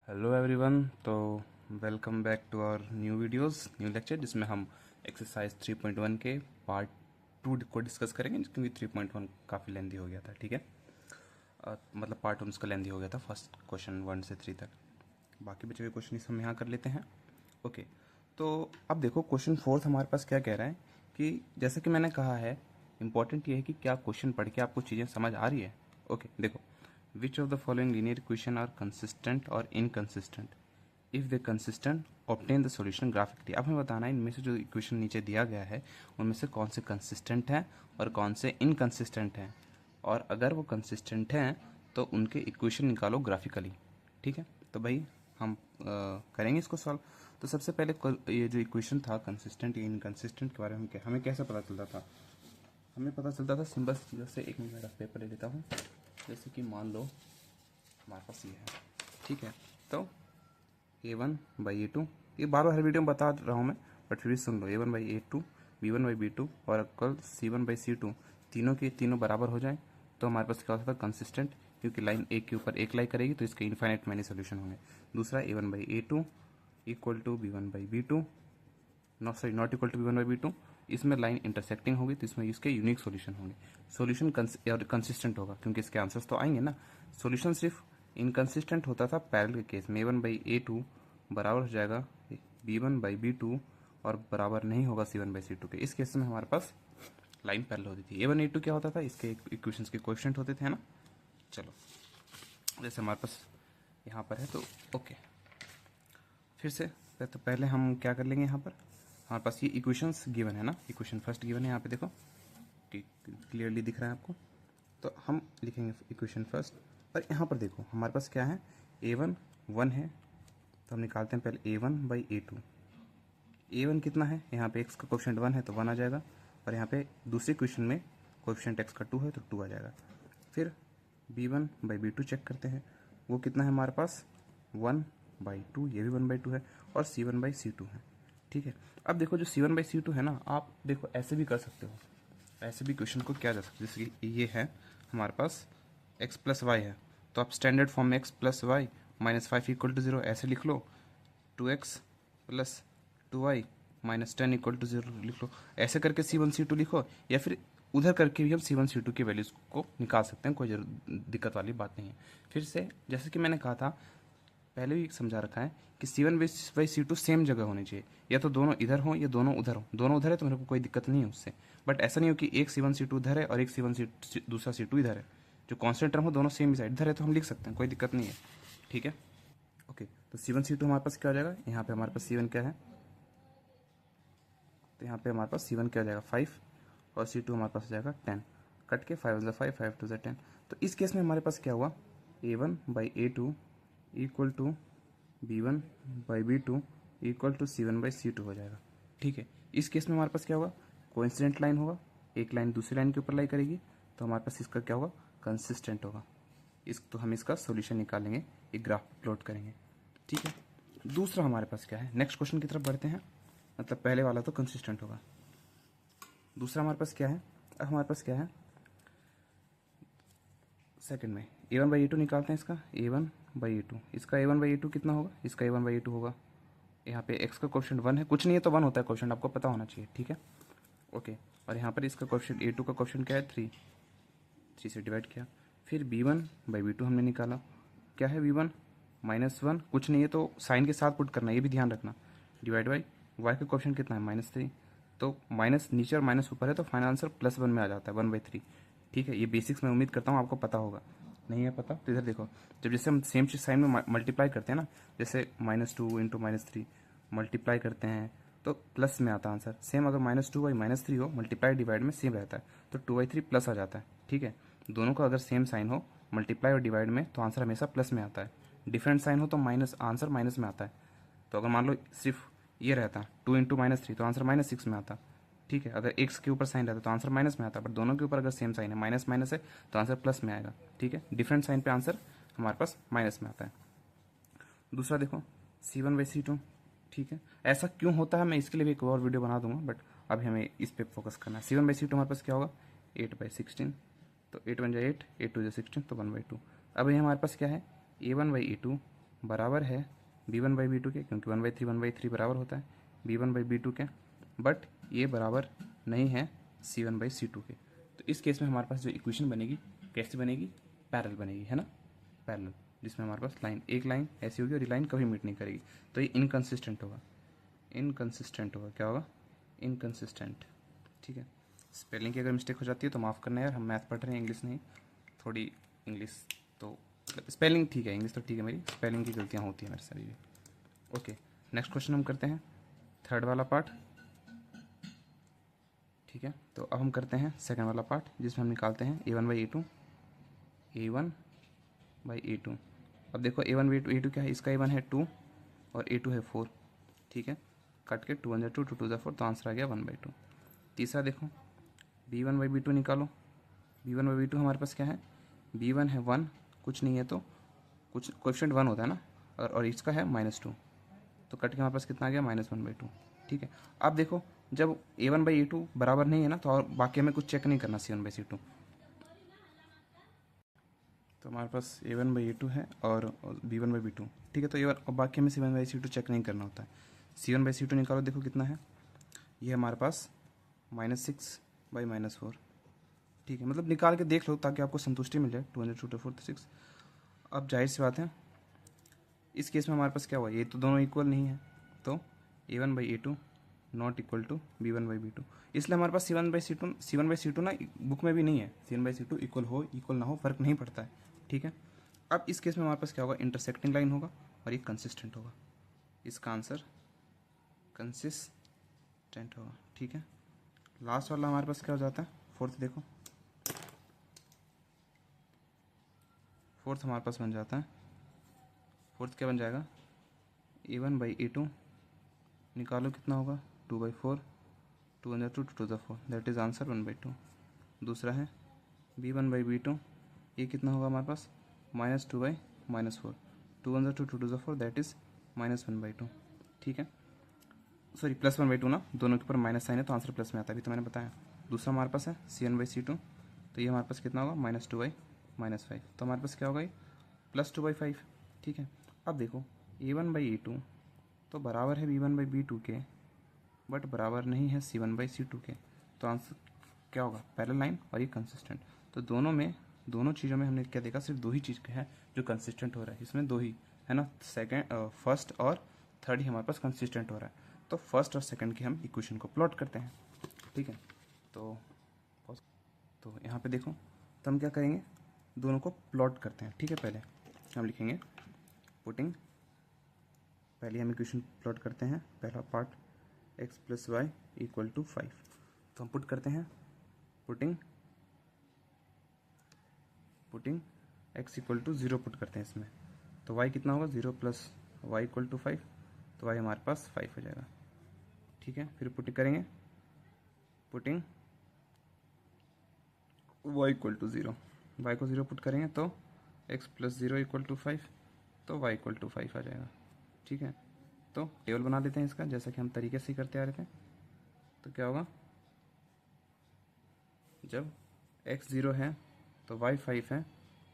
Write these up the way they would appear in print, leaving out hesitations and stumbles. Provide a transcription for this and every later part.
Hello everyone. तो welcome back to our new videos new lecture, जिसमें हम exercise 3.1 के पार्ट 2 को डिस्कस करेंगे, क्योंकि 3.1 काफ़ी लेंदी हो गया था। ठीक है, मतलब पार्ट 1 उसका लेंदी हो गया था, फर्स्ट क्वेश्चन 1 से 3 तक। बाकी बचे हुए क्वेश्चन हम यहाँ कर लेते हैं। ओके, तो अब देखो क्वेश्चन 4 हमारे पास क्या कह रहा है कि जैसे कि मैंने कहा है, इंपॉर्टेंट ये है कि क्या क्वेश्चन पढ़ के आपको चीज़ें समझ आ रही है। ओके, देखो, which of the following linear equation are consistent और inconsistent, if they consistent obtain the solution graphically. अब हमें बताना है इनमें से जो इक्वेशन नीचे दिया गया है उनमें से कौन से कंसिस्टेंट हैं और कौन से इनकंसिस्टेंट हैं, और अगर वो कंसिस्टेंट हैं तो उनके इक्वेशन निकालो ग्राफिकली। ठीक है, तो भाई हम करेंगे इसको सॉल्व। तो सबसे पहले ये जो इक्वेशन था कंसिस्टेंट या इनकंसिस्टेंट के बारे में हमें कैसे पता चलता था? हमें पता चलता था सिंपल सी चीज़ों से। एक मिनट मेरा पेपर ले लेता हूँ। जैसे कि मान लो हमारे पास ये है, ठीक है, तो A1/A2, ये बार बार हर वीडियो में बता रहा हूँ मैं, बट फिर भी सुन लो। A1/A2, B1/B2 और कल C1/C2 तीनों के तीनों बराबर हो जाए तो हमारे पास क्या होता था? कंसिस्टेंट, क्योंकि लाइन एक के ऊपर एक लाई करेगी तो इसके इन्फाइनाइट मैनी सोल्यूशन होंगे। दूसरा A1/A2 equal to B1/B2, not equal to B1/B2, इसमें लाइन इंटरसेक्टिंग होगी तो इसमें इसके यूनिक सॉल्यूशन होंगे। सॉल्यूशन और कंसिस्टेंट होगा क्योंकि इसके आंसर्स तो आएंगे ना। सॉल्यूशन सिर्फ इनकंसिस्टेंट होता था पैरेलल के केस में। A1/A2 बराबर हो जाएगा B1/B2 और बराबर नहीं होगा C1/C2 के। इस केस में हमारे पास लाइन पैरेलल होती थी। A1A2 क्या होता था? इसके इक्वेशंस के कोएफिशिएंट होते थे, है ना। चलो, जैसे हमारे पास यहाँ पर है तो ओके, फिर से तो पहले हम क्या कर लेंगे। यहाँ पर हमारे पास ये इक्वेशंस गिवन है ना, इक्वेशन फर्स्ट गिवन है यहाँ पे, देखो क्लियरली दिख रहा है आपको। तो हम लिखेंगे इक्वेशन फर्स्ट, और यहाँ पर देखो हमारे पास क्या है, A1 1 है, तो हम निकालते हैं पहले A1/A2। A1 कितना है? यहाँ पे x का कोएफिशिएंट 1 है तो 1 आ जाएगा, और यहाँ पे दूसरे क्वेश्चन में कोएफिशिएंट x का 2 है तो 2 आ जाएगा। फिर B1/B2 चेक करते हैं, वो कितना है हमारे पास? 1/2, ये भी 1/2 है, और C1/C2 है। ठीक है, अब देखो जो C1/C2 है ना, आप देखो ऐसे भी कर सकते हो, ऐसे भी क्वेश्चन को किया जा सकता है। जैसे कि ये है हमारे पास x प्लस वाई है, तो आप स्टैंडर्ड फॉर्म में x plus y -5 equal to 0 ऐसे लिख लो। 2x plus 2y -10 equal to 0 लिख लो। ऐसे करके C1/C2 लिखो, या फिर उधर करके भी हम C1/C2 की वैल्यूज को निकाल सकते हैं, कोई दिक्कत वाली बात नहीं है। फिर से जैसे कि मैंने कहा था, पहले भी समझा रखा है कि C1/C2 सेम जगह होनी चाहिए, या तो दोनों इधर हो या दोनों उधर हो। दोनों उधर है तो मेरे को कोई दिक्कत नहीं है उससे, बट ऐसा नहीं हो कि एक C1/C2 उधर है और एक दूसरा C2 इधर है। जो कॉन्स्टेंट टर्म हो दोनों सेम साइड इधर है तो हम लिख सकते हैं, कोई दिक्कत नहीं है। ठीक है, ओके, तो C1/C2 हमारे पास क्या हो जाएगा? यहाँ पे हमारे पास C1 क्या है, तो यहाँ पे हमारे पास C1 क्या हो जाएगा? 5, और C2 हमारे पास हो जाएगा 10। कट के 5 × 5, 5 × 10। तो इस केस में हमारे पास क्या हुआ? A1/A2 equal to B1/B2 equal to C1/C2 हो जाएगा। ठीक है, इस केस में हमारे पास क्या होगा? कोइंसिडेंट लाइन होगा, एक लाइन दूसरी लाइन के ऊपर लाई करेगी, तो हमारे पास इसका क्या होगा? कंसिस्टेंट होगा। तो हम इसका सोल्यूशन निकालेंगे, एक ग्राफ प्लॉट करेंगे। ठीक है, दूसरा हमारे पास क्या है? नेक्स्ट क्वेश्चन की तरफ बढ़ते हैं। मतलब पहले वाला तो कंसिस्टेंट होगा, दूसरा हमारे पास क्या है? अब हमारे पास क्या है सेकंड में? A1/A2 निकालते हैं इसका। A1/A2, इसका A1/A2 कितना होगा? इसका A1/A2 होगा, यहाँ पे x का कोएफिशिएंट 1 है, कुछ नहीं है तो 1 होता है कोएफिशिएंट, आपको पता होना चाहिए। ठीक है, ओके, और यहाँ पर इसका कोएफिशिएंट A2 का कोएफिशिएंट क्या है? 3 से डिवाइड किया। फिर B1/B2 हमने निकाला, क्या है? B1 -1, कुछ नहीं है तो साइन के साथ पुट करना, ये भी ध्यान रखना। डिवाइड बाई y का कोएफिशिएंट कितना है? -3, तो माइनस नीचे और माइनस ऊपर है तो फाइनल आंसर +1 में आ जाता है, 1/3। ठीक है, ये बेसिक्स में उम्मीद करता हूँ आपको पता होगा। नहीं है पता तो इधर देखो, जब जैसे हम सेम चीज साइन में मल्टीप्लाई करते हैं ना, जैसे -2 × -3 मल्टीप्लाई करते हैं तो प्लस में आता है आंसर। सेम अगर -2/3 हो, मल्टीप्लाई डिवाइड में सेम रहता है तो 2/3 प्लस आ जाता है। ठीक है, दोनों का अगर सेम साइन हो मल्टीप्लाई और डिवाइड में तो आंसर हमेशा प्लस में आता है। डिफरेंट साइन हो तो आंसर माइनस में आता है। तो अगर मान लो सिर्फ ये रहता 2 × -3 तो आंसर -6 में आता। ठीक है, अगर x के ऊपर साइन रहता तो आंसर माइनस में आता, बट दोनों के ऊपर अगर सेम साइन है, माइनस माइनस है, तो आंसर प्लस में आएगा। ठीक है, डिफरेंट साइन पे आंसर हमारे पास माइनस में आता है। दूसरा देखो C1/C2। ठीक है, ऐसा क्यों होता है मैं इसके लिए भी एक और वीडियो बना दूंगा, बट अभी हमें इस पे फोकस करना है। C1/C2 हमारे पास क्या होगा? 8/16, तो 8 × 8, 8 × 2 = 16, तो 1/2। अब ये हमारे पास क्या है? A1/A2 बराबर है b1/b2 के, क्योंकि 1/3 बराबर होता है b1/b2 के, बट ये बराबर नहीं है c1/c2 के। तो इस केस में हमारे पास जो इक्वेशन बनेगी कैसे बनेगी, पैरेलल बनेगी, है ना, पैरेलल, जिसमें हमारे पास लाइन, एक लाइन ऐसी होगी और ये लाइन कभी मीट नहीं करेगी, तो ये इनकंसिस्टेंट होगा, इनकंसिस्टेंट होगा, क्या होगा, इनकंसिस्टेंट। ठीक है, स्पेलिंग की अगर मिस्टेक हो जाती है तो माफ़ करना यार, हम मैथ पढ़ रहे हैं, इंग्लिश नहीं, थोड़ी इंग्लिश तो स्पेलिंग ठीक है, इंग्लिश तो ठीक है, मेरी स्पेलिंग की गलतियाँ होती हैं मेरे सारी भी। ओके, नेक्स्ट क्वेश्चन हम करते हैं थर्ड वाला पार्ट। ठीक है, तो अब हम करते हैं सेकंड वाला पार्ट, जिसमें हम निकालते हैं a1/a2, a1/a2। अब देखो a1/a2 क्या है, इसका a1 है 2 और a2 है 4। ठीक है, कट के 2 1 2 2 2 4, तो आंसर आ गया 1/2। तीसरा देखो b1/b2 निकालो, b1/b2 हमारे पास क्या है, b1 है 1, कुछ नहीं है तो कुछ कोएफिशिएंट 1 होता है ना, और इसका है -2, तो कट के हमारे पास कितना आ गया, -1/2। ठीक है, अब देखो जब a1/a2 बराबर नहीं है ना, तो और बाकी हमें कुछ चेक नहीं करना c1/c2, तो हमारे पास a1/a2 है और b1/b2। ठीक है, तो a1 और बाकी हमें c1/c2 चेक नहीं करना होता है। c1/c2 निकालो, देखो कितना है, ये हमारे पास -6/-4। ठीक है, मतलब निकाल के देख लो ताकि आपको संतुष्टि मिल जाए, 2 2 4 6। अब जाहिर सी बात है इस केस में हमारे पास क्या हुआ, ये तो दोनों इक्वल नहीं है, तो a1/a2 not equal to b1/b2, इसलिए हमारे पास c1/c2 ना बुक में भी नहीं है, c1/c2 इक्वल हो इक्वल ना हो फर्क नहीं पड़ता है। ठीक है, अब इस केस में हमारे पास क्या होगा, इंटरसेक्टिंग लाइन होगा और ये कंसिस्टेंट होगा, इसका आंसर कंसिस्टेंट होगा। ठीक है, लास्ट वाला हमारे पास क्या हो जाता है, फोर्थ देखो, फोर्थ हमारे पास बन जाता है, फोर्थ क्या बन जाएगा, a1/a2 निकालो कितना होगा, 2/4, 2 1 2 2 4, दैट इज आंसर 1/2। दूसरा है b1/b2, ये कितना होगा हमारे पास, -2/-4, 2 1 2 2 4, दैट इज -1/2। ठीक है, सॉरी +1/2 ना, दोनों के ऊपर माइनस साइन है तो आंसर प्लस में आता है, अभी तो मैंने बताया। दूसरा हमारे पास है c1/c2, तो ये हमारे पास कितना होगा, -2/-5, तो हमारे पास क्या होगा, ये +2/5। ठीक है, अब देखो a1/a2 तो बराबर है b1/b2 के, बट बराबर नहीं है c1/c2 के, तो आंसर क्या होगा, पैरेलल लाइन और ये कंसिस्टेंट। तो दोनों चीज़ों में हमने क्या देखा, सिर्फ दो ही चीज़ है जो कंसिस्टेंट हो रहा है, इसमें दो ही है ना, फर्स्ट और थर्ड ही हमारे पास कंसिस्टेंट हो रहा है। तो फर्स्ट और सेकंड की हम इक्वेशन को प्लॉट करते हैं। ठीक है, तो यहाँ पे देखो, तो हम क्या करेंगे, दोनों को प्लॉट करते हैं। ठीक है, पहले हम लिखेंगे पुटिंग, पहले हम इक्वेशन प्लॉट करते हैं, पहला पार्ट x + y = 5, तो हम पुट करते हैं, पुटिंग x = 0 पुट करते हैं इसमें, तो y कितना होगा, 0 + y = 5, तो y हमारे पास 5 हो जाएगा। ठीक है, फिर पुटिंग करेंगे, पुटिंग y = 0, y को 0 पुट करेंगे तो x + 0 = 5, तो y = 5 आ जाएगा। ठीक है, तो टेबल बना देते हैं इसका, जैसा कि हम तरीके से ही करते आ रहे थे। तो क्या होगा, जब x 0 है तो y 5 है,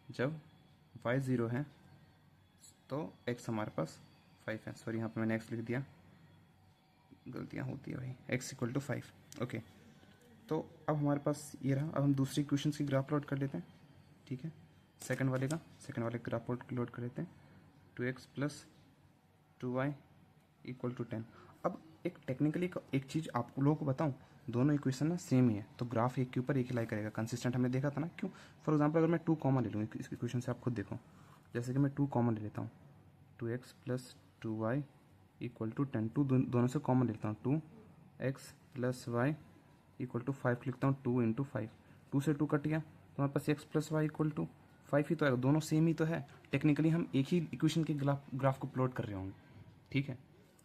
जब y 0 है तो x हमारे पास 5 है। सॉरी, यहाँ पे मैंने x लिख दिया, गलतियाँ होती है भाई, x = 5। ओके, तो अब हमारे पास ये रहा, अब हम दूसरी इक्वेशन की ग्राफ प्लॉट कर लेते हैं। ठीक है, सेकंड वाले ग्राफ प्लॉट कर लेते हैं, 2x + 2y = 10। अब एक टेक्निकली एक चीज़ आप लोगों को बताऊं, दोनों इक्वेशन ना सेम ही है, तो ग्राफ एक के ऊपर एक ही लाई करेगा, कंसिस्टेंट हमने देखा था ना। क्यों, फॉर एग्जांपल अगर मैं 2 कॉमन ले लूँ इस इक्वेशन से, आप खुद देखो, जैसे कि मैं 2 कॉमन ले लेता हूँ, 2x + 2y = 10, 2 दोनों से कॉमन लेता हूँ, 2x + y = 5 लिखता हूँ, 2 × 5, 2 से 2 कट गया, तो हमारे पास x + y = 5 ही तो है, दोनों सेम ही तो है। टेक्निकली हम एक ही इक्वेशन के ग्राफ को प्लॉट कर रहे होंगे। ठीक है,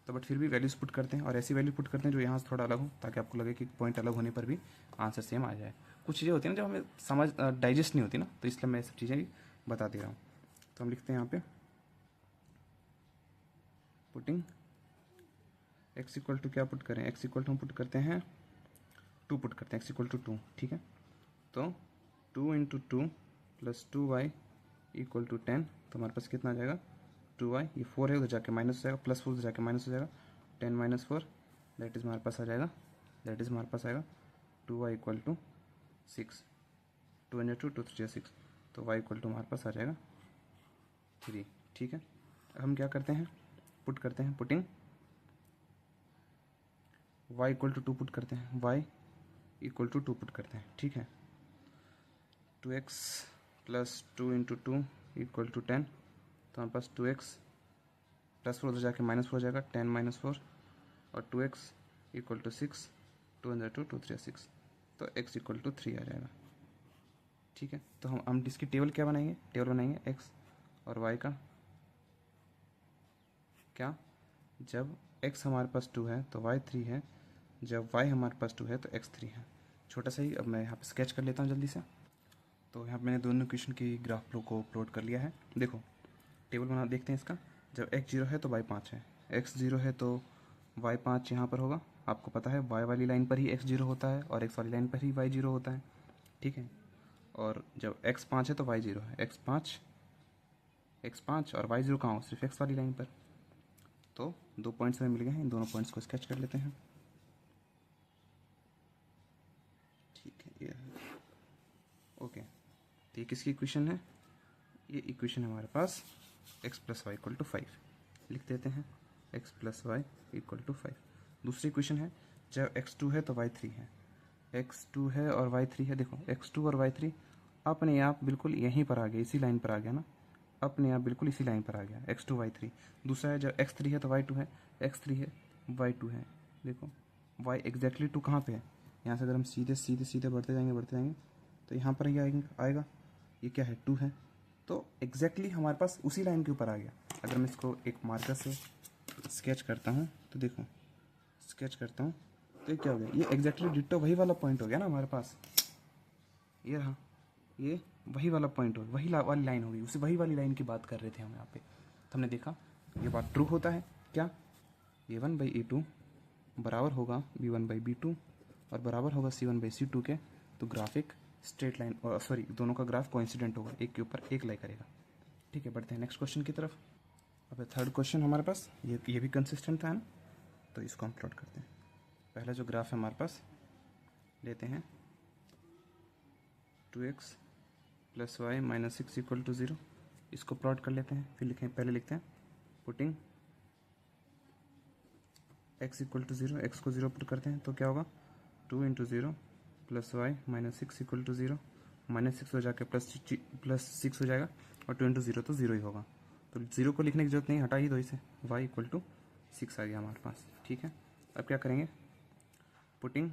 तो बट फिर भी वैल्यूज पुट करते हैं, और ऐसी वैल्यू पुट करते हैं जो यहाँ से थोड़ा अलग हो, ताकि आपको लगे कि पॉइंट अलग होने पर भी आंसर सेम आ जाए। कुछ चीज़ें होती हैं ना जो हमें समझ डाइजेस्ट नहीं होती ना, तो इसलिए मैं ये सब चीज़ें भी बता दे रहा हूँ। तो हम लिखते हैं यहाँ पे पुटिंग x = क्या पुट करें, x = हम पुट करते हैं 2 पुट करते हैं, x = 2। ठीक है, तो 2 × 2 + 2y = 10, तो हमारे पास कितना आ जाएगा, 2y, ये 4 है उधर जाके माइनस हो जाएगा, +4 उधर जाके माइनस हो जाएगा, 10 - 4 दैट इज़ हमारे पास आ जाएगा, दैट इज़ हमारे पास आएगा 2y = 6, 2 × 2 2 3 6, तो y = हमारे पास आ जाएगा 3। ठीक है, अब हम क्या करते हैं, पुट करते हैं, पुटिंग y = 2 पुट करते हैं, y = 2 पुट करते हैं। ठीक है, 2x + 2 × 2 = 10, तो हमारे पास 2x +4 उधर जाके -4 हो जाएगा, 10 - 4 और 2x = 6, 2 × 2 2 3 6, तो x = 3 आ जाएगा। ठीक है, तो हम इसकी टेबल क्या बनाएंगे, टेबल बनाएंगे x और y का, क्या, जब x हमारे पास 2 है तो y 3 है, जब y हमारे पास 2 है तो x 3 है। छोटा सा ही अब मैं यहाँ पे स्केच कर लेता हूँ जल्दी से। तो यहाँ पे मैंने दोनों इक्वेशन की ग्राफ को प्लॉट कर लिया है। देखो टेबल बना देखते हैं इसका, जब x 0 है तो y 5 है, x 0 है तो y 5 यहाँ पर होगा। आपको पता है y वाली लाइन पर ही x 0 होता है और x वाली लाइन पर ही y 0 होता है। ठीक है, और जब x 5 है तो y 0 है, x 5 और y 0 कहाँ हो, सिर्फ x वाली लाइन पर। तो 2 पॉइंट्स हमें मिल गए हैं, इन दोनों पॉइंट्स को स्केच कर लेते हैं। ठीक है, ये ओके, तो ये किसकी इक्वेशन है, ये इक्वेशन है हमारे पास x + y = 5, लिख देते हैं x + y = 5। दूसरी इक्वेशन है जब x2 है तो y 3 है, x2 है और y 3 है। देखो x2 और y 3 अपने आप बिल्कुल यहीं पर आ गया, इसी लाइन पर आ गया ना, अपने आप बिल्कुल इसी लाइन पर आ गया x2 y 3। दूसरा है जब x3 है तो y 2 है, x3 है y 2 है। देखो y एग्जैक्टली 2 कहाँ पे है, यहाँ से अगर हम सीधे सीधे सीधे बढ़ते जाएंगे तो यहाँ पर ही आएगा, ये क्या है 2 है, तो एग्जैक्टली हमारे पास उसी लाइन के ऊपर आ गया। अगर मैं इसको एक मार्कर से स्केच करता हूँ तो देखो स्केच करता हूँ तो ये क्या हो गया, ये एग्जैक्टली डिट्टो वही वाला पॉइंट हो गया ना हमारे पास, ये रहा, ये वही वाला पॉइंट हो, वही वाली लाइन होगी, उसी वही वाली लाइन की बात कर रहे थे हम यहाँ पे। तो हमने देखा ये बात ट्रू होता है, क्या a1/a2 बराबर होगा b1/b2 और बराबर होगा c1/c2 के, तो ग्राफिक स्ट्रेट लाइन, सॉरी दोनों का ग्राफ कोइंसिडेंट होगा, एक के ऊपर एक लाई करेगा। ठीक है, बढ़ते हैं नेक्स्ट क्वेश्चन की तरफ। अब थर्ड क्वेश्चन हमारे पास, ये भी कंसिस्टेंट था ना, तो इसको हम प्लॉट करते हैं। पहला जो ग्राफ है हमारे पास लेते हैं 2x + y - 6 = 0, इसको प्लॉट कर लेते हैं, फिर पहले लिखते हैं पुटिंग x = 0, x को 0 पुट करते हैं तो क्या होगा 2 × 0 + y - 6 = 0, -6 हो जाके +6 हो जाएगा और 2 × 0 तो 0 ही होगा, तो 0 को लिखने की जरूरत नहीं, हटा ही दो इसे, y = 6 आ गया हमारे पास। ठीक है, अब क्या करेंगे, पुटिंग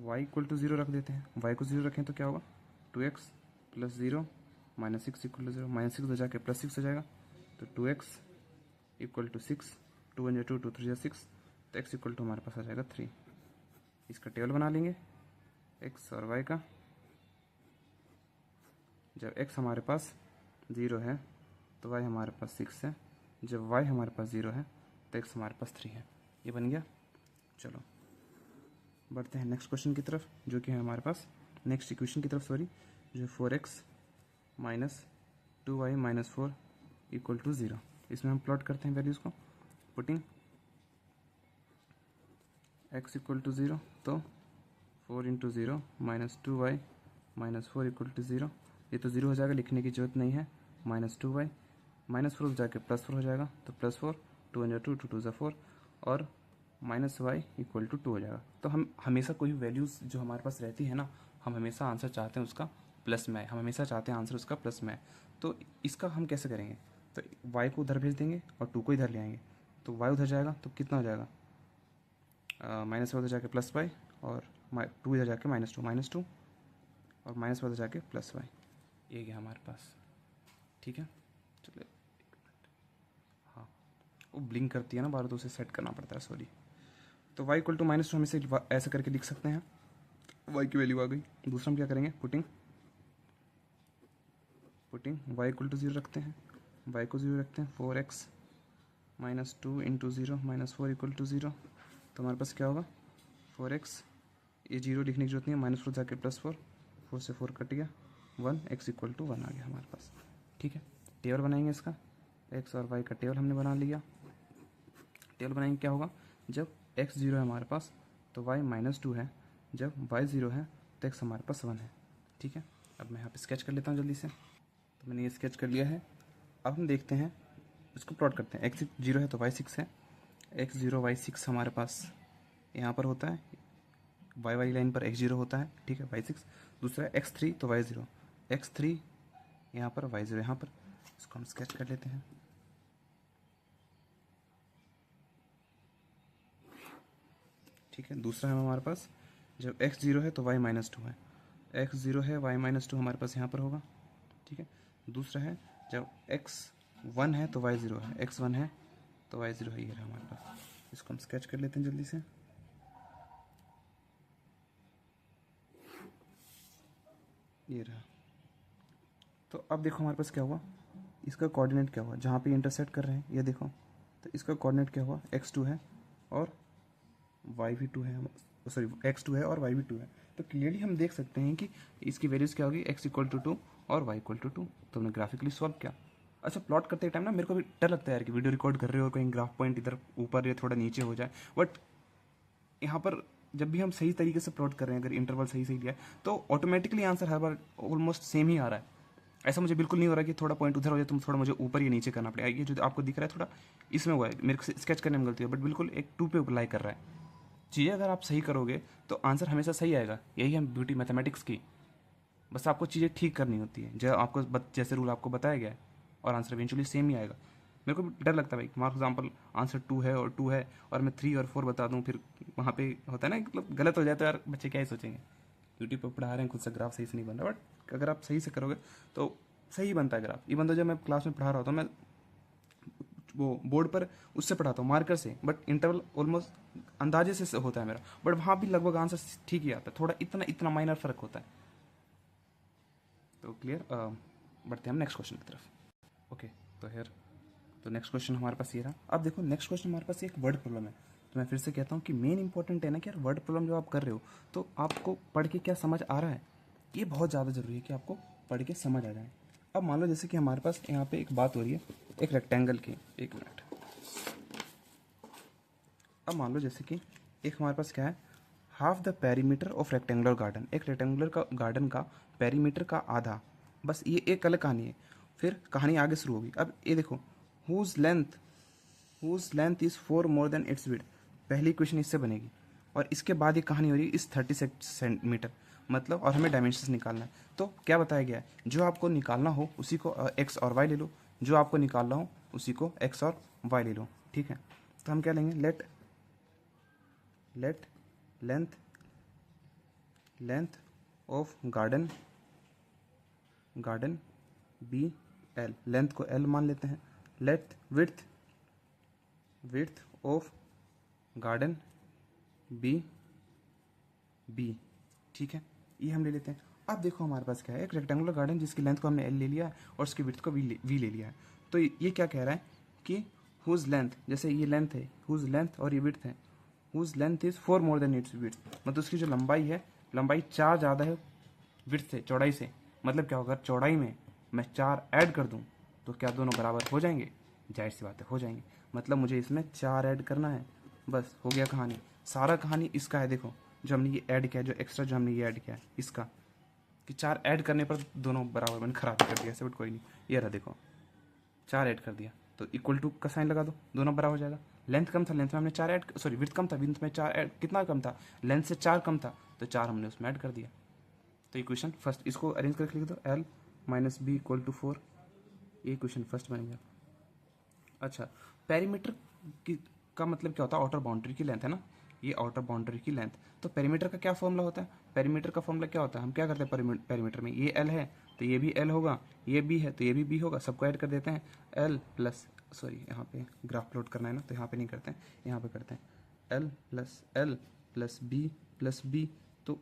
y = 0 रख देते हैं, y को 0 रखें तो क्या होगा 2x + 0 - 6 = 0, -6 हो जाके +6 हो जाएगा, तो 2x = 6, 2 × 2 2 3 6, तो x = हमारे पास आ जाएगा 3। इसका टेबल बना लेंगे x और y का, जब x हमारे पास 0 है तो y हमारे पास 6 है, जब y हमारे पास 0 है तो x हमारे पास 3 है। ये बन गया। चलो बढ़ते हैं नेक्स्ट क्वेश्चन की तरफ, जो कि है हमारे पास नेक्स्ट इक्वेशन की तरफ, सॉरी, जो 4x - 2y - 4 = 0। इसमें हम प्लॉट करते हैं वैल्यूज़ को, पुटिंग x = 0, तो 4 × 0 - 2y - 4 = 0, ये तो 0 हो जाएगा, लिखने की जरूरत नहीं है, -2y -4 जाके +4 हो जाएगा, तो +4, 2 × 2 2 2 4 और -y = 2 हो जाएगा। तो हम हमेशा कोई वैल्यूज़ जो हमारे पास रहती है ना, हम हमेशा आंसर चाहते हैं उसका प्लस में, हम हमेशा चाहते हैं आंसर उसका प्लस में। तो इसका हम कैसे करेंगे, तो y को उधर भेज देंगे और 2 को इधर ले आएंगे, तो y उधर जाएगा तो कितना हो जाएगा, -y उधर जाके +y और 2 इधर जाके -2 और -y उधर जाके +y, ये गया हमारे पास। ठीक है, चलिए हाँ, वो ब्लिंक करती है ना बार, तो उसे सेट करना पड़ता है, सॉरी। तो y = -2 हम इसे ऐसे करके लिख सकते हैं, y की वैल्यू आ गई। दूसरा हम क्या करेंगे, पुटिंग y = 0 रखते हैं, y को 0 रखते हैं, 4x - 2 × 0 - 4 = 0, तो हमारे पास क्या होगा 4x, ये 0 लिखने की जरूरत नहीं है, -4 जाके +4, 4 से 4 कट गया, 1, x = 1 आ गया हमारे पास। ठीक है। टेबल बनाएंगे इसका, एक्स और वाई का टेबल हमने बना लिया। टेबल बनाएंगे क्या होगा, जब एक्स 0 है हमारे पास तो वाई -2 है, जब वाई 0 है तो एक्स हमारे पास 1 है। ठीक है, अब मैं यहाँ पे स्केच कर लेता हूँ जल्दी से। तो मैंने ये स्केच कर लिया है। अब हम देखते हैं, इसको प्लॉट करते हैं। एक्स 0 है तो वाई 6 है, एक्स 0 वाई 6 हमारे पास यहाँ पर होता है, वाई वाली लाइन पर एक्स 0 होता है। ठीक है, वाई 6। दूसरा एक्स 3 तो वाई 0, एक्स 3 यहाँ पर, वाई 0 यहाँ पर। इसको हम स्केच कर लेते हैं। ठीक है, दूसरा है हमारे पास, जब एक्स 0 है तो वाई -2 है, एक्स 0 है वाई -2 हमारे पास यहाँ पर होगा। ठीक है, दूसरा है जब एक्स 1 है तो वाई 0 है, एक्स 1 है तो वाई 0 है, ये रहा हमारे पास। इसको हम स्केच कर लेते हैं जल्दी से। ये रहा। तो अब देखो हमारे पास क्या हुआ, इसका कोऑर्डिनेट क्या हुआ, जहाँ पे इंटरसेक्ट कर रहे हैं ये देखो, तो इसका कोऑर्डिनेट क्या हुआ, x2 है और वाई भी 2 है, सॉरी x2 है और वाई भी 2 है। तो क्लियरली हम देख सकते हैं कि इसकी वैल्यूज़ क्या होगी, x = 2 और y = 2। तो हमने ग्राफिकली सॉल्व किया। अच्छा, प्लॉट करते टाइम ना मेरे को भी डर लगता है यार कि वीडियो रिकॉर्ड कर रहे हो और कहीं ग्राफ पॉइंट इधर ऊपर या थोड़ा नीचे हो जाए, बट यहाँ पर जब भी हम सही तरीके से प्लॉट कर रहे हैं, अगर इंटरवल सही लिया है तो ऑटोमेटिकली आंसर हर बार ऑलमोस्ट सेम ही आ रहा है। ऐसा मुझे बिल्कुल नहीं हो रहा कि थोड़ा पॉइंट उधर हो जाए, तुम थोड़ा मुझे ऊपर या नीचे करना पड़ेगा। ये जो आपको दिख रहा है थोड़ा इसमें हुआ है, मेरे को स्केच करने में गलती है, बट बिल्कुल एक 2 पे अप्लाई कर रहा है। चीज़ें अगर आप सही करोगे तो आंसर हमेशा सही आएगा। यही है ब्यूटी मैथमेटिक्स की। बस आपको चीज़ें ठीक करनी होती है, जो आपको जैसे रूल आपको बताया गया है, और आंसर इवेंचुअली सेम ही आएगा। मेरे को भी डर लगता है भाई, फॉर एग्जाम्पल आंसर 2 है और 2 है और मैं 3 और 4 बता दूं, फिर वहाँ पे होता है ना, मतलब गलत हो जाए तो यार बच्चे क्या ही सोचेंगे। यूट्यूब पर पढ़ा रहे हैं, खुद से ग्राफ सही से नहीं बन रहा, बट अगर आप सही से करोगे तो सही बनता है ग्राफ। इवन तो जब मैं क्लास में पढ़ा रहा होता हूँ, मैं वो बोर्ड पर उससे पढ़ाता हूँ मार्कर से, बट इंटरवल ऑलमोस्ट अंदाजे से होता है मेरा, बट वहाँ भी लगभग आंसर ठीक ही आता है, थोड़ा इतना इतना माइनर फर्क होता है। तो क्लियर, बढ़ते हैं हम नेक्स्ट क्वेश्चन की तरफ। ओके, तो हेयर, तो नेक्स्ट क्वेश्चन हमारे पास ये रहा। अब देखो नेक्स्ट क्वेश्चन हमारे पास एक वर्ड प्रॉब्लम है। तो मैं फिर से कहता हूँ कि मेन इंपॉर्टेंट है ना कि यार वर्ड प्रॉब्लम जो आप कर रहे हो तो आपको पढ़ के क्या समझ आ रहा है, ये बहुत ज़्यादा ज़रूरी है कि आपको पढ़ के समझ आ जाए। अब मान लो जैसे कि हमारे पास यहाँ पे एक बात हो रही है, एक रेक्टेंगल की, एक मिनट। अब मान लो जैसे कि एक हमारे पास क्या है, half the perimeter of rectangular garden, एक रेक्टेंगुलर का गार्डन का पेरीमीटर का आधा, बस ये एक अलग कहानी है। फिर कहानी आगे शुरू होगी। अब ये देखो, whose length is 4 more than its width, पहली क्वेश्चन इससे बनेगी। और इसके बाद ये कहानी हो रही है इस 30 सेंटीमीटर, मतलब, और हमें डायमेंशंस निकालना है। तो क्या बताया गया है, जो आपको निकालना हो उसी को एक्स और वाई ले लो, जो आपको निकालना हो उसी को एक्स और वाई ले लो। ठीक है, तो हम क्या लेंगे, let length of garden be L, length को एल मान लेते हैं। Let width of garden be, ठीक है, ये हम ले लेते हैं। अब देखो हमारे पास क्या है, एक रेक्टेंगुलर गार्डन जिसकी लेंथ को हमने एल ले लिया है और उसकी विड्थ को वी ले लिया है। तो ये क्या कह रहा है कि हुज लेंथ, जैसे ये लेंथ है, हुज लेंथ और ये विड्थ है, whose length is 4 more than its width, मतलब उसकी जो लंबाई है, लंबाई 4 ज़्यादा है विड्थ से, चौड़ाई से। मतलब क्या होगा, चौड़ाई में मैं 4 ऐड कर दूं तो क्या दोनों बराबर हो जाएंगे, जाहिर सी बात है हो जाएंगे। मतलब मुझे इसमें 4 ऐड करना है, बस हो गया कहानी। सारा कहानी इसका है, देखो जो हमने ये ऐड किया, जो एक्स्ट्रा जो हमने ये ऐड किया है इसका, कि 4 ऐड करने पर दोनों बराबर, मैंने खराब कर दिया ऐसे, बट कोई नहीं, ये रहा देखो 4 ऐड कर दिया तो इक्वल टू का साइन लगा दो, दोनों बराबर हो जाएगा। लेंथ कम था, लेंथ में हमने 4 ऐड, सॉरी विड्थ कम था, विड्थ में 4 ऐड, कितना कम था, लेंथ से 4 कम था तो 4 हमने उसमें ऐड कर दिया। तो इक्वेशन फर्स्ट, इसको अरेंज करके लिख दो, L - B = 4, ये इक्वेशन फर्स्ट बन गया। अच्छा, पेरीमीटर की का मतलब क्या होता है, आउटर बाउंड्री की लेंथ है ना, ये आउटर बाउंड्री की लेंथ। तो पेरीमीटर का क्या फॉर्मूला होता है, पेरीमीटर का फॉर्मूला क्या होता है, हम क्या करते हैं पेरीमीटर में, ये L है तो ये भी L होगा, ये B है तो ये भी B होगा, सबको ऐड कर देते हैं। L प्लस, सॉरी यहाँ पे ग्राफ प्लॉट करना है ना तो यहाँ पे नहीं करते हैं, यहाँ पे करते हैं L plus B plus B, तो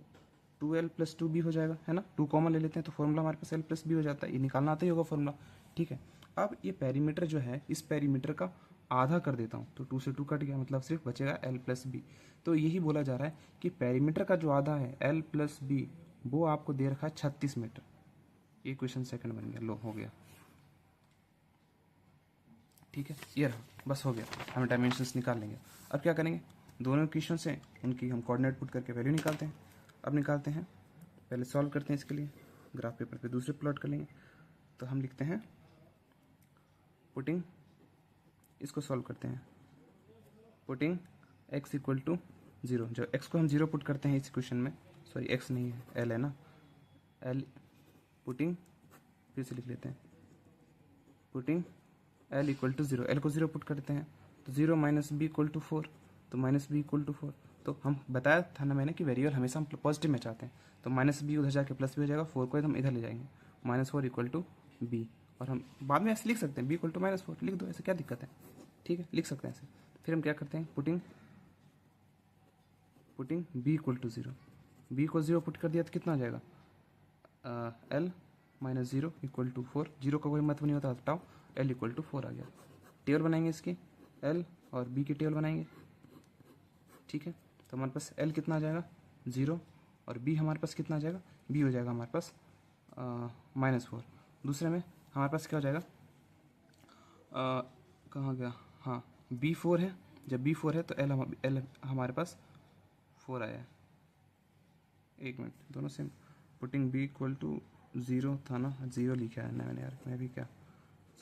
2L + 2B हो जाएगा, है ना, 2 कॉमन ले लेते हैं तो फॉर्मूला हमारे पास L + B हो जाता है। ये निकालना आता ही होगा फॉर्मूला, ठीक है। अब ये पेरीमीटर जो है, इस पेरीमीटर का आधा कर देता हूँ तो 2 से 2 कट गया, मतलब सिर्फ बचेगा L + B। तो यही बोला जा रहा है कि पेरीमीटर का जो आधा है L + B, वो आपको दे रखा है 36 मीटर। ये क्वेश्चन सेकंड बन गया, लो हो गया। ठीक है, ये रहा, बस हो गया, हम डायमेंशंस निकाल लेंगे। अब क्या करेंगे, दोनों इक्वेशन से उनकी हम कोऑर्डिनेट पुट करके वैल्यू निकालते हैं। अब निकालते हैं, पहले सॉल्व करते हैं इसके लिए, ग्राफ पेपर पे दूसरे प्लॉट कर लेंगे। तो हम लिखते हैं पुटिंग, इसको सॉल्व करते हैं, पुटिंग x इक्वल टू 0, जो x को हम 0 पुट करते हैं इस इक्वेशन में, सॉरी x नहीं है, l है ना, l पुटिंग, फिर से लिख लेते हैं putting l equal to 0, l को 0 पुट करते हैं तो 0 माइनस बी इक्वल टू 4, तो माइनस बी इक्वल टू 4। तो हम बताया था ना मैंने कि वेरिएबल हमेशा हम पॉजिटिव में चाहते हैं, तो माइनस बी उधर जाके प्लस बी हो जाएगा, 4 को हम इधर ले जाएंगे, -4 इक्वल टू बी। और हम बाद में ऐसे लिख सकते हैं बी इक्वल टू -4 लिख दो, ऐसे क्या दिक्कत है, ठीक है, लिख सकते हैं ऐसे। फिर हम क्या करते हैं, putting B equal to 0, B को 0 पुट कर दिया तो कितना आ जाएगा, एल माइनस 0 इक्वल टू 4, 0 का कोई महत्व नहीं होता, हटाओ, एल इक्वल टू 4 आ गया। टेबल बनाएंगे इसकी, एल और बी की टेबल बनाएंगे, ठीक है। तो हमारे पास एल कितना आ जाएगा 0, और बी हमारे पास कितना आ जाएगा, बी हो जाएगा हमारे पास -4। दूसरे में हमारे पास क्या हो जाएगा, कहाँ गया, हाँ बी 4 है, जब बी 4 है तो एल हमारे पास 4 आया है। एक मिनट, दोनों same, putting B equal to 0 था ना, 0 लिखा है ना मैंने यार, मैं भी क्या,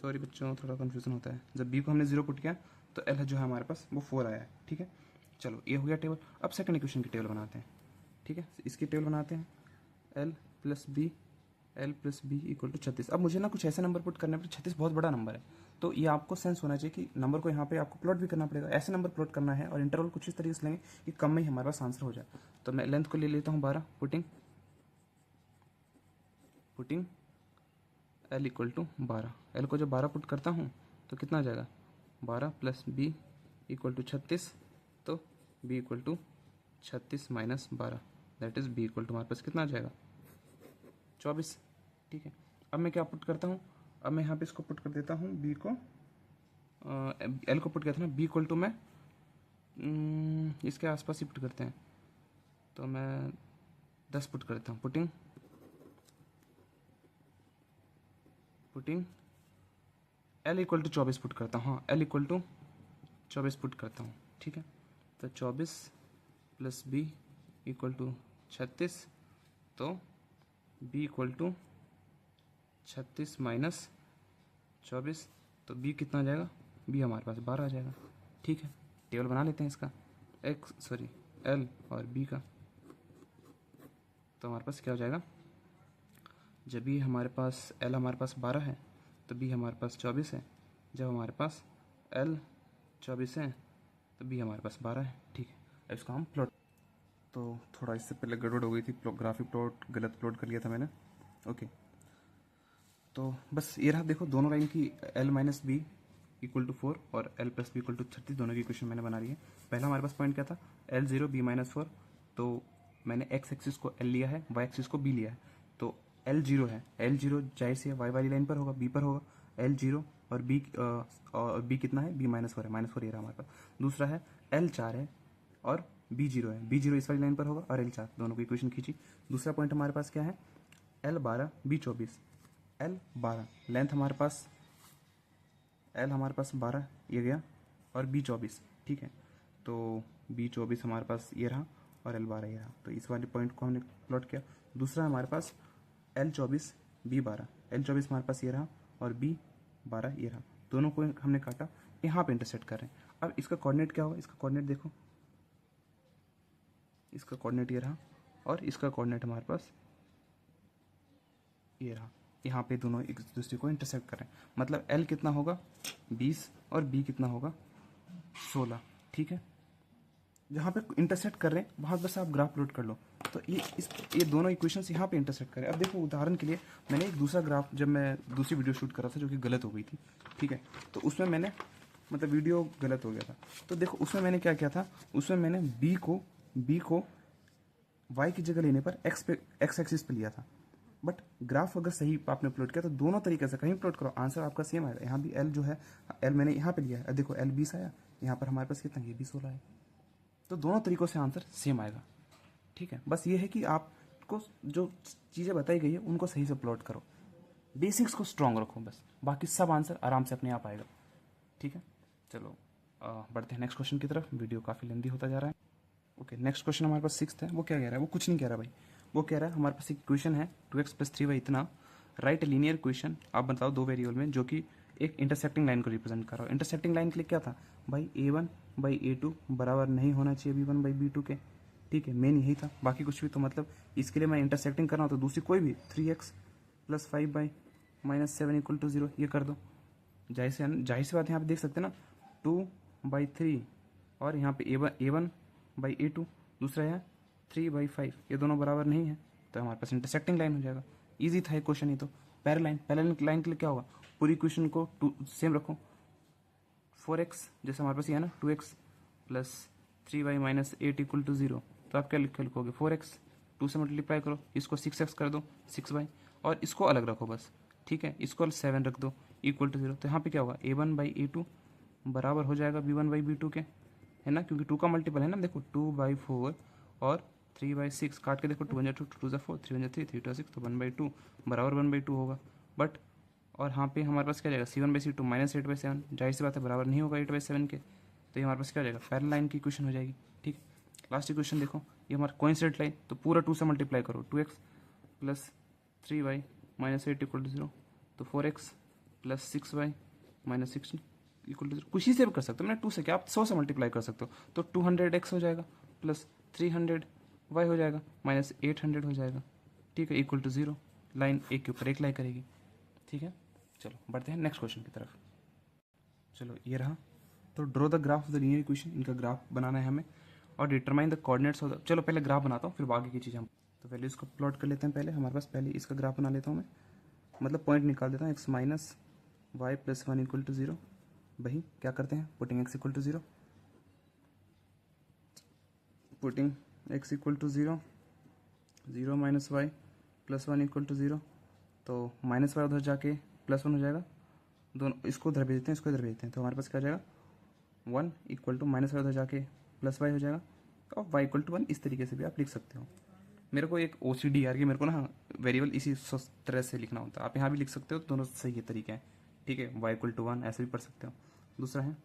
सॉरी बच्चों, थोड़ा कन्फ्यूजन होता है। जब बी को हमने 0 पुट किया तो एल जो है हमारे पास वो 4 आया है, ठीक है। चलो ये हो गया टेबल। अब सेकंड इक्वेशन की टेबल बनाते हैं, ठीक है, इसकी टेबल बनाते हैं, L plus B equal to 36। अब मुझे ना कुछ ऐसे नंबर पुट करने पर, 36 बहुत बड़ा नंबर है, तो ये आपको सेंस होना चाहिए कि नंबर को यहाँ पे आपको प्लॉट भी करना पड़ेगा, ऐसे नंबर प्लॉट करना है, और इंटरवल कुछ इस तरीके से लेंगे कि कम में ही हमारे पास आंसर हो जाए। तो मैं लेंथ को ले लेता हूँ 12, putting L equal to 12, L को जब 12 पुट करता हूँ तो कितना आ जाएगा, 12 प्लस बी इक्वल टू 36, तो B equal to 36 minus 12, that is B equal to हमारे पास कितना आ जाएगा 24, ठीक है। अब मैं क्या पुट करता हूँ, अब मैं यहाँ पे इसको पुट कर देता हूँ, बी को एल को पुट किया था ना, बी इक्वल टू मैं इसके आसपास ही पुट करते हैं, तो मैं 10 पुट करता हूँ, putting L equal to 24 put करता हूँ, हाँ एल इक्वल टू 24 पुट करता हूँ, ठीक है। तो 24 प्लस बी इक्वल टू 36, तो बी इक्वल टू 36 माइनस 24, तो बी कितना आ जाएगा, बी हमारे पास 12 आ जाएगा, ठीक है। टेबल बना लेते हैं इसका, एल और बी का, तो हमारे पास क्या हो जाएगा, जब बी हमारे पास, एल हमारे पास 12 है तो बी हमारे पास 24 है, जब हमारे पास एल 24 है तो बी हमारे पास 12 है, ठीक है। अब इसको हम प्लॉट, तो थोड़ा इससे पहले गड़बड़ हो गई थी, ग्राफिक प्लॉट गलत प्लॉट कर लिया था मैंने, ओके। तो बस ये रहा, देखो दोनों लाइन की L minus B equal to 4 और L plus B equal to 36, दोनों की इक्वेशन मैंने बना ली है। पहला हमारे पास पॉइंट क्या था, एल 0 बी माइनस 4, तो मैंने एक्स एक्सिस को एल लिया है, वाई एक्सिस को बी लिया है, तो एल 0 है, एल 0 जाहिर से वाई वाली लाइन पर होगा, बी पर होगा, एल 0 और बी कितना है, बी -4 है, -4 ये रहा हमारे पास। दूसरा है एल 4 है और बी 0 है, बी 0 इस वाली लाइन पर होगा और एल 4, दोनों की इक्वेशन खींची। दूसरा पॉइंट हमारे पास क्या है, एल 12 बी 24, एल 12 लेंथ हमारे पास, एल हमारे पास 12 ये गया और बी 24, ठीक है। तो बी 24 हमारे पास ये रहा और एल 12 ये रहा, तो इस वाले पॉइंट को हमने प्लॉट किया। दूसरा हमारे पास एल 24 बी 12, एल 24 हमारे पास ये रहा और बी 12 ये रहा, दोनों को हमने काटा, यहाँ पे इंटरसेक्ट कर रहे हैं। अब इसका कोऑर्डिनेट क्या होगा, इसका कोऑर्डिनेट देखो, इसका कोऑर्डिनेट ये रहा और इसका कोऑर्डिनेट हमारे पास ये रहा, यहाँ पे दोनों एक दूसरे को इंटरसेक्ट कर रहे हैं, मतलब एल कितना होगा 20 और बी कितना होगा 16, ठीक है। जहाँ पे इंटरसेक्ट कर रहे हैं वहाँ बस आप ग्राफ प्लॉट कर लो, तो ये दोनों इक्वेशंस यहाँ पे इंटरसेक्ट करें। अब देखो उदाहरण के लिए मैंने एक दूसरा ग्राफ, जब मैं दूसरी वीडियो शूट कर रहा था जो कि गलत हो गई थी, ठीक है, तो उसमें मैंने मतलब वीडियो गलत हो गया था, तो देखो उसमें मैंने क्या किया था, उसमें मैंने बी को वाई की जगह लेने पर एक्स एक्सिस पे लिया था, बट ग्राफ अगर सही आपने प्लॉट किया तो दोनों तरीके से कहीं प्लॉट करो आंसर आपका सेम आएगा। यहाँ भी एल जो है, एल मैंने यहाँ पे लिया है, देखो एल 20 आया, यहाँ पर हमारे पास कितना, ये भी 16 है, तो दोनों तरीकों से आंसर सेम आएगा, ठीक है। बस ये है कि आपको जो चीज़ें बताई गई है उनको सही से प्लॉट करो, बेसिक्स को स्ट्रॉन्ग रखो, बस बाकी सब आंसर आराम से अपने आप आएगा। ठीक है, चलो बढ़ते हैं नेक्स्ट क्वेश्चन की तरफ। वीडियो काफ़ी लेंदी होता जा रहा है। ओके, नेक्स्ट क्वेश्चन हमारे पास 6th है। वो क्या कह रहा है? वो कुछ नहीं कह रहा भाई। वो कह रहा है हमारे पास एक क्वेश्चन है 2x + 3y इतना, राइट लीनियर क्वेश्चन, आप बताओ दो वेरिएबल में, जो कि एक इंटरसेक्टिंग लाइन को रिप्रेजेंट कर रहा हो। इंटरसेक्टिंग लाइन के लिए क्या था भाई? a1/a2 बराबर नहीं होना चाहिए b1/b2 के। ठीक है, मेन यही था, बाकी कुछ भी। तो मतलब इसके लिए मैं इंटरसेक्टिंग कर रहा हूँ, तो दूसरी कोई भी 3x + 5y - 7 = 0 ये कर दो। जाहिर सी बात है, यहाँ पे देख सकते हैं ना, 2/3 और यहाँ पे a1/a2, दूसरा है 3/5, ये दोनों बराबर नहीं है, तो हमारे पास इंटरसेक्टिंग लाइन हो जाएगा। इजी था ये क्वेश्चन ही तो। पैरेलल लाइन के लिए क्या होगा? पूरी क्वेश्चन को सेम रखो। 4x जैसे हमारे पास ये है ना, 2x + 3y - 8 = 0, तो आप क्या लिखोगे? 4x, 2 से मल्टीप्लाई करो, इसको 6x कर दो, 6y, और इसको अलग रखो बस। ठीक है, इसको 7 रख दो, = 0। तो यहाँ पे क्या होगा? a1/a2 बराबर हो जाएगा b1/b2 के, है ना, क्योंकि 2 का मल्टीपल है ना। देखो 2/4 और 3/6 काट के देखो, 2 × 2 2 × 4, 3 × 3 3 × 6, तो 1/2 बराबर 1/2 होगा। बट और यहाँ पे हमारे पास क्या जाएगा? c1/c2 -8/7, जाहिर सी बात है बराबर नहीं होगा 8/7 के, तो ये हमारे पास क्या हो जाएगा? पैरेलल लाइन की इक्वेशन हो जाएगी। ठीक, लास्ट इक्वेशन देखो, ये हमारा कोइंसिडेंट लाइन, तो पूरा 2 से मल्टीप्लाई करो, 2x + 3y - 8 = 0, तो 4x + 6y - 6 = 0। कुछ ही से भी कर सकते हो, मैंने 2 से क्या, आप 100 से मल्टीप्लाई कर सकते हो, तो 200x हो जाएगा, प्लस 300y हो जाएगा, -800 हो जाएगा। ठीक है, = 0। लाइन एक के ऊपर एक लाई करेगी। ठीक है, चलो बढ़ते हैं नेक्स्ट क्वेश्चन की तरफ। चलो ये रहा, तो draw the graph of the linear equation, इनका ग्राफ बनाना है हमें, और determine the coordinates of the, चलो पहले ग्राफ बनाता हूँ, फिर बाकी की चीज़ हम, तो पहले इसको प्लॉट कर लेते हैं। पहले हमारे पास पहले इसका ग्राफ बना लेता हूँ मैं, मतलब पॉइंट निकाल देता हूँ, x - y + 1 = 0। वही क्या करते हैं, putting x = 0, putting x = 0, 0 - y + 1 = 0, तो -y उधर जाके +1 हो जाएगा, दोनों इसको उधर भेजते हैं, इसको इधर भेजते हैं, तो हमारे पास क्या हो जाएगा? 1 = -y उधर जाके +y हो जाएगा, और y = 1, इस तरीके से भी आप लिख सकते हो। मेरे को एक OCD आ रही है, मेरे को ना वेरिएबल इसी तरह से लिखना होता है। आप यहाँ भी लिख सकते हो, दोनों सही है तरीके हैं। ठीक है, y = 1 ऐसे भी पढ़ सकते हो। दूसरा है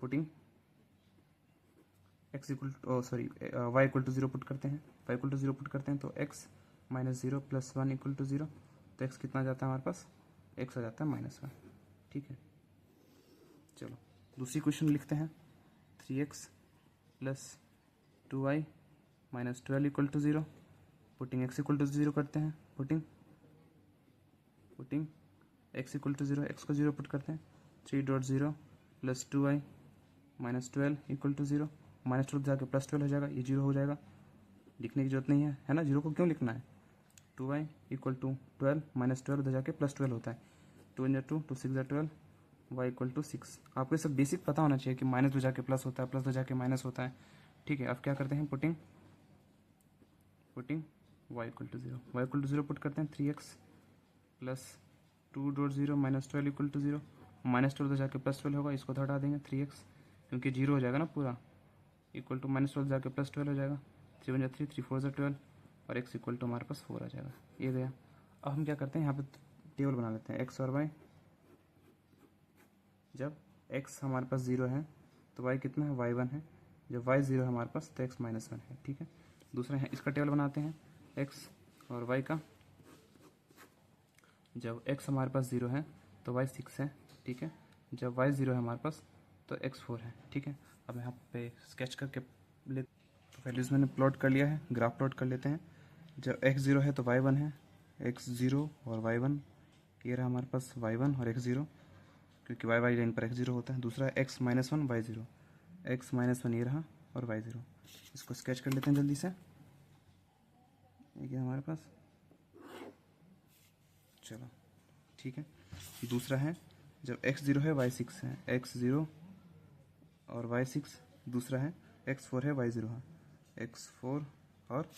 पुटिंग y = 0 पुट करते हैं, y = 0 पुट करते हैं, तो x - 0 + 1 = 0, तो x कितना जाता है हमारे पास? x आ जाता है -1। ठीक है, चलो दूसरी क्वेश्चन लिखते हैं। 3x + 2y - 12 = 0, पुटिंग x = 0 करते हैं, पुटिंग x = 0, x को 0 पुट करते हैं, 3.0 + 2y - 12 = 0, -12 जाके +12 हो जाएगा, ये 0 हो जाएगा, लिखने की जरूरत नहीं है ना, 0 को क्यों लिखना है? 2y = 12, -12 उधर जाके +12 होता है, 2 × 2 2 6 12, y = 6। आपको ये सब बेसिक पता होना चाहिए कि माइनस हो जाके प्लस होता है, प्लस हो जाके माइनस होता है। ठीक है, अब क्या करते हैं, पुटिंग y = 0, y = 0 पुट करते हैं, 3x + 2.0 - 12 = 0, -12 उधर जाके +12 होगा, इसको तो हटा देंगे, 3x क्योंकि 0 हो जाएगा ना पूरा, = -12 जाके +12 हो जाएगा, 3 × 3 3 4 12, और x = हमारे पास 4 आ जाएगा, ये गया। अब हम क्या करते हैं, यहाँ पे टेबल बना लेते हैं, x और y। जब x हमारे पास 0 है तो y कितना है? y1 है। जब y 0 है हमारे पास, तो x -1 है। ठीक है, दूसरा है, इसका टेबल बनाते हैं, x और y का। जब x हमारे पास 0 है तो y 6 है। ठीक है, जब y 0 है हमारे पास, तो x 4 है। ठीक है, अब यहाँ पे स्केच करके ले, तो वैल्यूज़ मैंने प्लॉट कर लिया है, ग्राफ प्लॉट कर लेते हैं। जब x 0 है तो y 1 है, x 0 और y 1, ये रहा हमारे पास y 1 और x 0, क्योंकि y y लाइन पर x 0 होता है। दूसरा है x - 1 y 0, x - 1 ये रहा, और y 0, इसको स्केच कर लेते हैं जल्दी से, ये हमारे पास, चलो ठीक है। दूसरा है, जब x 0 है y 6 है, x 0 और y 6, दूसरा है x 4 है y 0 है, x 4 और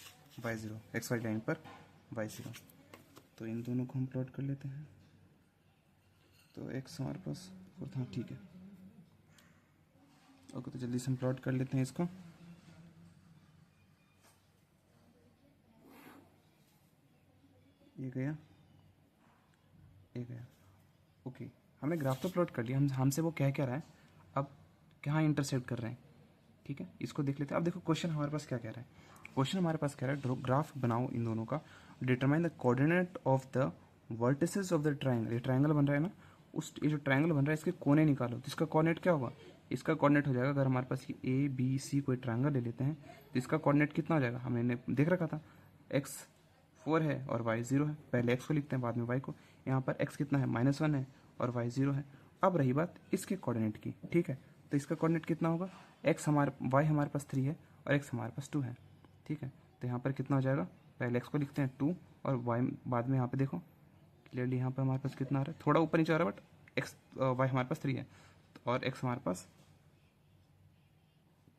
y 0, x y लाइन पर y 0, तो इन दोनों को हम प्लॉट कर लेते हैं। तो x हमारे पास 4 था, ठीक है, ओके, तो जल्दी से हम प्लॉट कर लेते हैं इसको। ये गया, ये गया, ओके, हमने ग्राफ तो प्लॉट कर लिया। हमसे वो क्या रहा है, अब कहाँ इंटरसेक्ट कर रहे हैं, ठीक है, इसको देख लेते हैं। अब देखो क्वेश्चन हमारे पास क्या कह रहा है, क्वेश्चन हमारे पास कह रहा है ग्राफ बनाओ इन दोनों का, determine the coordinate of the vertices of the triangle. ये ट्राइंगल बन रहा है ना, उस ये जो ट्राइंगल बन रहा है इसके कोने निकालो, तो इसका कोऑर्डिनेट क्या होगा, इसका कोऑर्डिनेट हो जाएगा, अगर हमारे पास ये ए बी सी कोई ट्राइंगल ले लेते हैं तो इसका कोऑर्डिनेट कितना हो जाएगा, हमने देख रखा था x 4 है और y 0 है, पहले x को लिखते हैं बाद में y को। यहाँ पर x कितना है -1 है और y 0 है। अब रही बात इसके कोऑर्डिनेट की, ठीक है, तो इसका कोऑर्डिनेट कितना होगा, y हमारे पास 3 है और x हमारे पास 2 है, ठीक है, तो यहाँ पर कितना हो जाएगा, पहले x को लिखते हैं 2 और y बाद में, यहाँ पे देखो क्लियरली यहाँ पर हमारे पास कितना आ रहा है, थोड़ा ऊपर नीचे आ रहा है बट y हमारे पास 3 है और x हमारे पास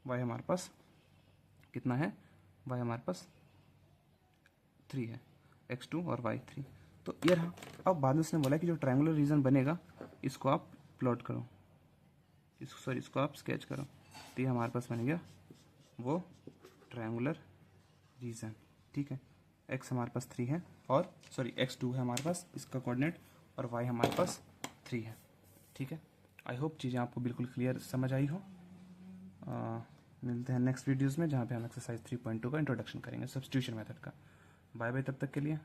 y हमारे पास कितना है, y हमारे पास 3 है, x2 और y3। तो ये रहा। अब बाद में उसने बोला कि जो ट्रायंगुलर रीजन बनेगा इसको आप प्लॉट करो, इसको आप स्केच करो, तो ये हमारे पास बन गया वो ट्रायंगुलर रीजन, ठीक है। x हमारे पास 3 है और x2 है हमारे पास इसका कोऑर्डिनेट और y हमारे पास 3 है, ठीक है। आई होप चीज़ें आपको बिल्कुल क्लियर समझ आई हो। मिलते हैं नेक्स्ट वीडियोज़ में जहाँ पे हम एक्सरसाइज 3.2 का इंट्रोडक्शन करेंगे सब्स्टिट्यूशन मेथड का। बाय बाय तब तक के लिए।